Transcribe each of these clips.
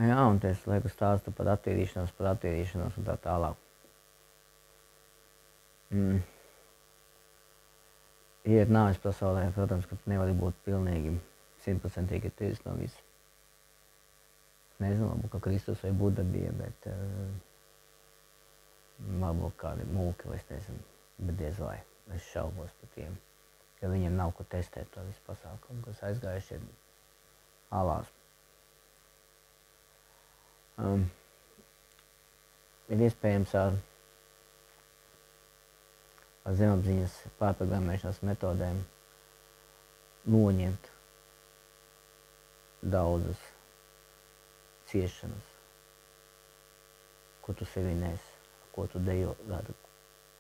Jā, un es laiku stāstu par attīrīšanos un tā tālāk. Iet nāves pasaulē, protams, ka nevar būt pilnīgi 100% tīrs no visa. Nezinu, ka Kristus vai Buda bija, bet varbūt kādi mūki, vai es nezinu, bet diez vai. Es šaubos par tiem, ka viņiem nav ko testēt to visu pasākumu, kas aizgājuši ir alās. Ir iespējams ar zemapziņas pārprogrammēšanas metodēm noņemt daudzas ciešanas, ko tu sevi nes, ko tu dejo,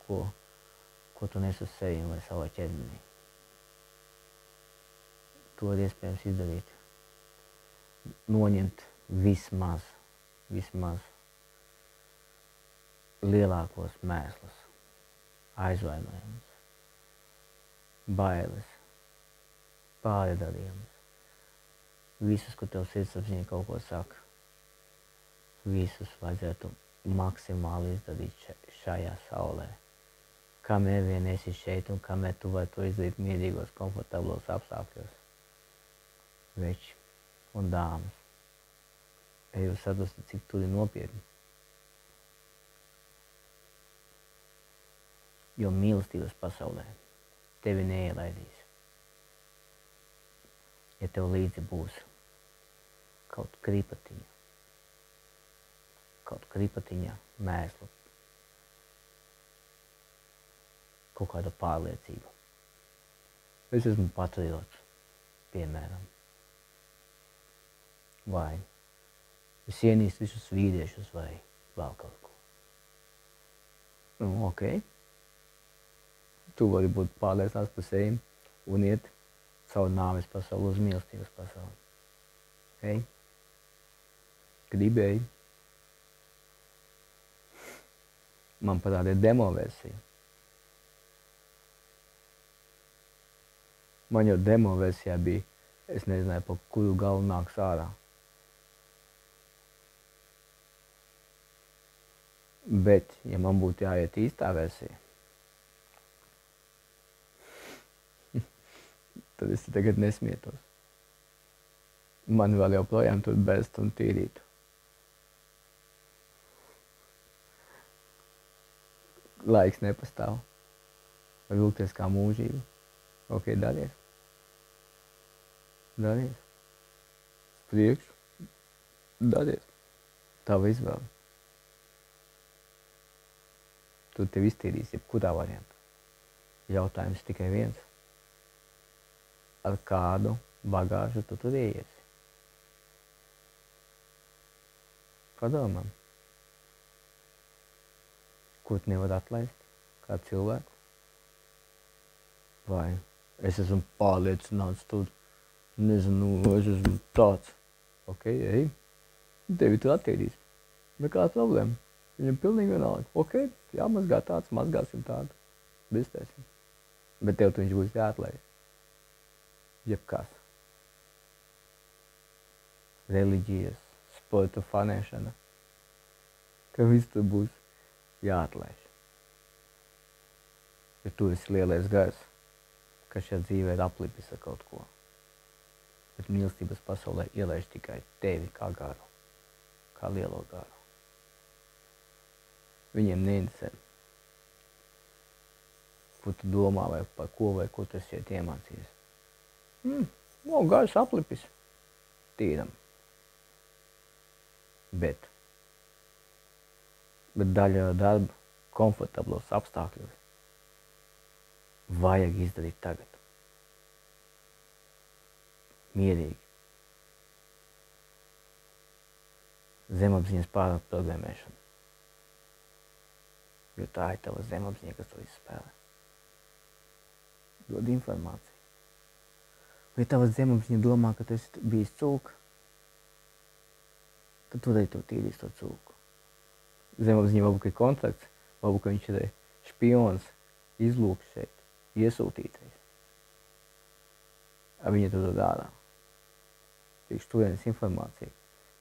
ko tu nes uz sevi vai savā ķermenī. To ir iespējams izdarīt. Noņemt vismaz lielākos mēslus, aizvainojumus, bailes, pārdarījumus, visus, ko tev sirdsapziņa kaut ko saka, visus vajadzētu maksimāli izdarīt šajā saulē. Kamēr vien esi šeit un kamēr tu vari to izdarīt mierīgos, komfortablos apstākļos. Veči un dāmas, ja jūs saprotat, cik tur ir nopietni. Jo mīlestības pasaulē tevi neielaidīs. Ja tev līdzi būs kaut kripatiņa mēslu, kaut kāda pārliecība. Es esmu patriots, piemēram. Vai es ienīstu visus vīriešus vai vēl kaut ko. Ok. Tu vari būt pārliecināts par sevi un iet savu nāves pasauli uz mīlestības pasauli. Hei? Gribēji? Man parādīja demo versiju. Man jau demo versijā bija, es nezināju, pa kuru galvu nāks ārā. Bet, ja man būtu jāiet īstā versija, tad es tagad nesmietos. Man vēl joprojām tur best un tīrītu. Laiks nepastāv. Var vilkties kā mūžība. Ok, daries. Daries. Priekš. Daries. Tava izvēle. Tu tev iztīrīs jebkurā variantā. Jautājums tikai viens. Ar kādu bagāžu tu tur ieiesi? Padomā. Ko tu nevar atlaist? Kā cilvēku? Vai es esmu pārliecināts tur, nezinu, es esmu tāds. Ok, ej. Tevi tur attīrīs. Nekāda problēma. Viņam pilnīgi vienalga. Ok, jāmazgā tāds, mazgāsim tādu. Bistēsim. Bet tev tu viņš būs jāatlaist. Jebkas. Reliģijas, sporta fanēšana. Ka viss tur būs jāatlaiž. Jo tu esi lielais gars, kas šajā dzīvē ir aplipis ar kaut ko. Bet mīlestības pasaulē ielaiž tikai tevi kā garu. Kā lielo garu. Viņiem neinteresē, ko tu domā vai par ko tu esi šeit iemācījies. Gars aplipis. Tīram. Bet daļa darba komfortablos apstākļos vajag izdarīt tagad. Mierīgi. Zemapziņas pārprogrammēšana. Jo tā ir tava zemapziņa, kas to visu spēlē. Dod informāciju. Vai tava zemapziņa domā, ka tu esi bijis cūka, tad tu arī to tīrīs to cūku. Zemapziņa varbūt ir kontrakts, varbūt viņš ir špions, izlūks šeit, iesūtītais. Viņa to dod ārā. Priekš turienes informācija.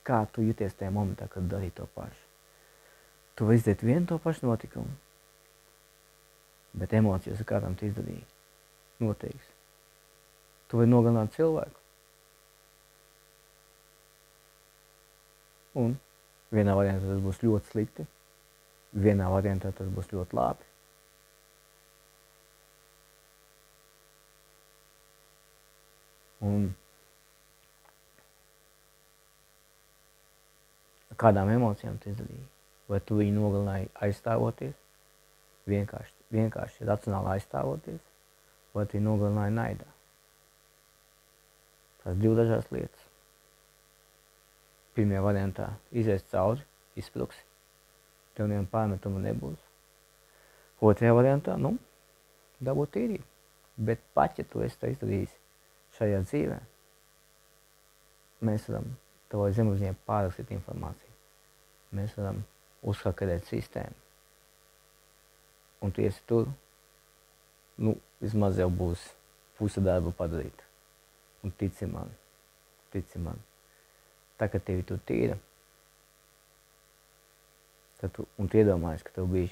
kā tu jūties tajā momentā, kad darīji to pašu. Tu vari izdarīt vienu to pašu notikumu, bet emocijas ar kādam tu izdarīji. Noteikti. Tu vari nogalināt cilvēku. Un vienā variantā tas būs ļoti slikti, vienā variantā tas būs ļoti labi. Un kādām emocijām tu izdarīji? Vai tu viņu nogalināji aizstāvoties, vienkārši racionāli aizstāvoties, vai tu viņu nogalināji naidā? Tās divi dažādas lietas. Pirmajā variantā izies cauri, izspruksi, tev neviena pārmetuma nebūs. Otrajā variantā, dabūt tīrību. Bet pat, ja tu esi to izdarījis šajā dzīvē, mēs varam tavai zemapziņai pārrakstīt informāciju. Mēs varam uzhakarēt sistēmu. Un tu esi tur, vismaz jau būs puse darba padarīta. Un tici man, tā kā tevi tur tīra, un tu iedomājies, ka tev bija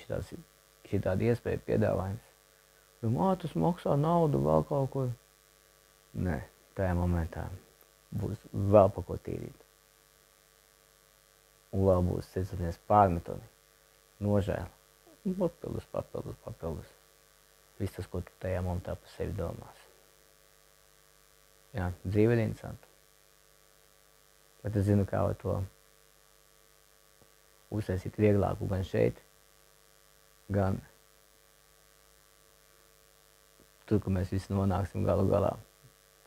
šitāda iespēja piedāvājums, tas maksā naudu vēl kaut ko. Nē, tajā momentā būs vēl pa ko tīrīt. Un vēl būs sirdsapziņas pārmetumi, nožēla, papildus. Viss tas, ko tu tajā momentā par sevi domās. Jā, dzīve ir interesanta. Bet es zinu, kā to uztaisīt vieglāku gan šeit, gan tur, ka mēs visi nonāksim galu galā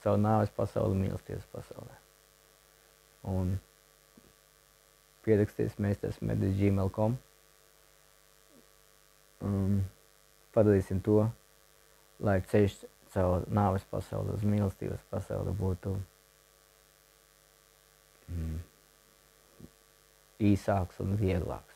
caur nāves pasauli, mīlestības pasaulē. Un pieraksties meistars@gmail.com. Padarīsim to, lai ceļš caur nāves pasauli uz mīlestības pasauli būtu īsāks un vieglāks.